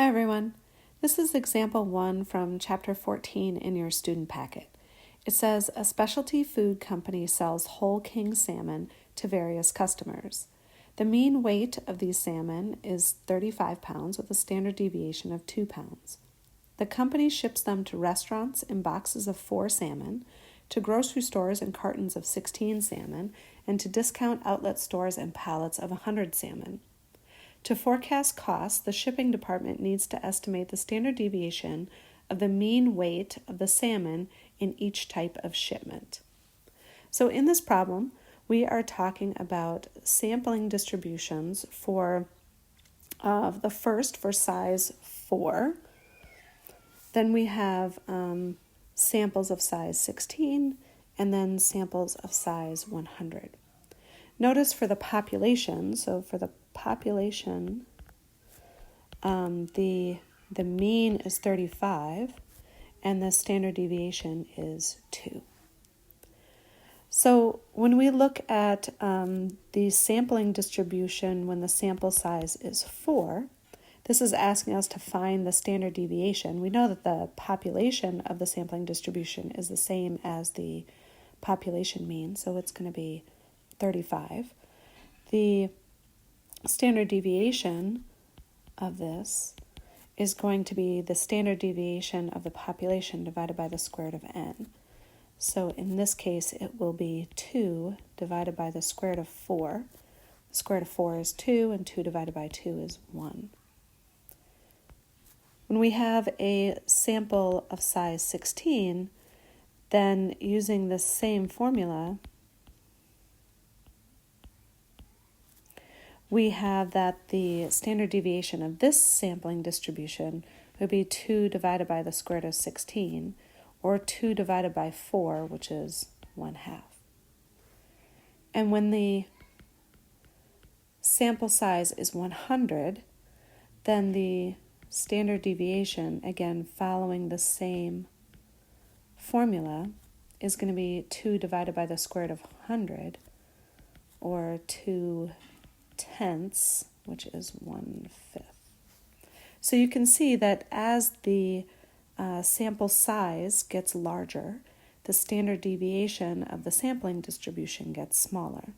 Hi everyone. This is example 1 from chapter 14 in your student packet. It says a specialty food company sells whole king salmon to various customers. The mean weight of these salmon is 35 pounds with a standard deviation of 2 pounds. The company ships them to restaurants in boxes of 4 salmon, to grocery stores in cartons of 16 salmon, and to discount outlet stores in pallets of 100 salmon. To forecast costs, the shipping department needs to estimate the standard deviation of the mean weight of the salmon in each type of shipment. So in this problem, we are talking about sampling distributions for the first for size 4. Then we have samples of size 16 and then samples of size 100. Notice for the population, so for the population, the mean is 35 and the standard deviation is 2. So when we look at the sampling distribution when the sample size is 4, this is asking us to find the standard deviation. We know that the population of the sampling distribution is the same as the population mean, so it's going to be 35. The standard deviation of this is going to be the standard deviation of the population divided by the square root of n. So in this case, it will be 2 divided by the square root of 4. The square root of 4 is 2, and 2 divided by 2 is 1. When we have a sample of size 16, then using the same formula, we have that the standard deviation of this sampling distribution would be 2 divided by the square root of 16, or 2 divided by 4, which is 1/2. And when the sample size is 100, then the standard deviation, again following the same formula, is going to be 2 divided by the square root of 100, or 2/10, which is 1/5. So you can see that as the sample size gets larger, the standard deviation of the sampling distribution gets smaller.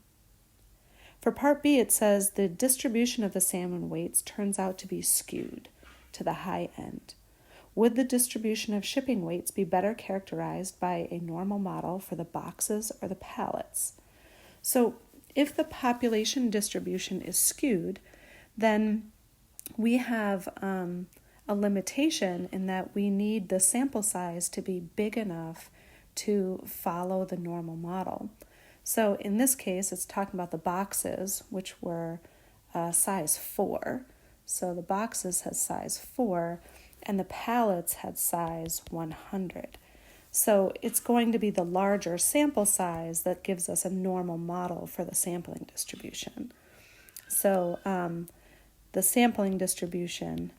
For part B, it says the distribution of the salmon weights turns out to be skewed to the high end. Would the distribution of shipping weights be better characterized by a normal model for the boxes or the pallets? So if the population distribution is skewed, then we have a limitation in that we need the sample size to be big enough to follow the normal model. So in this case, it's talking about the boxes, which were size 4. So the boxes had size 4, and the pallets had size 100. So it's going to be the larger sample size that gives us a normal model for the sampling distribution. So the sampling distribution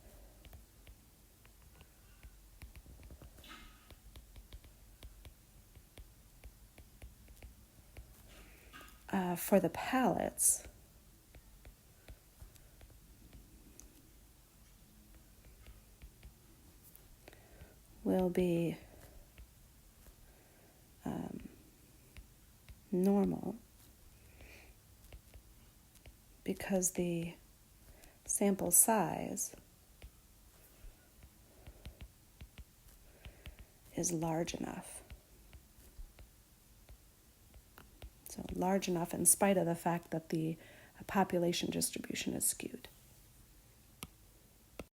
for the pallets will be normal because the sample size is large enough. So large enough in spite of the fact that the population distribution is skewed.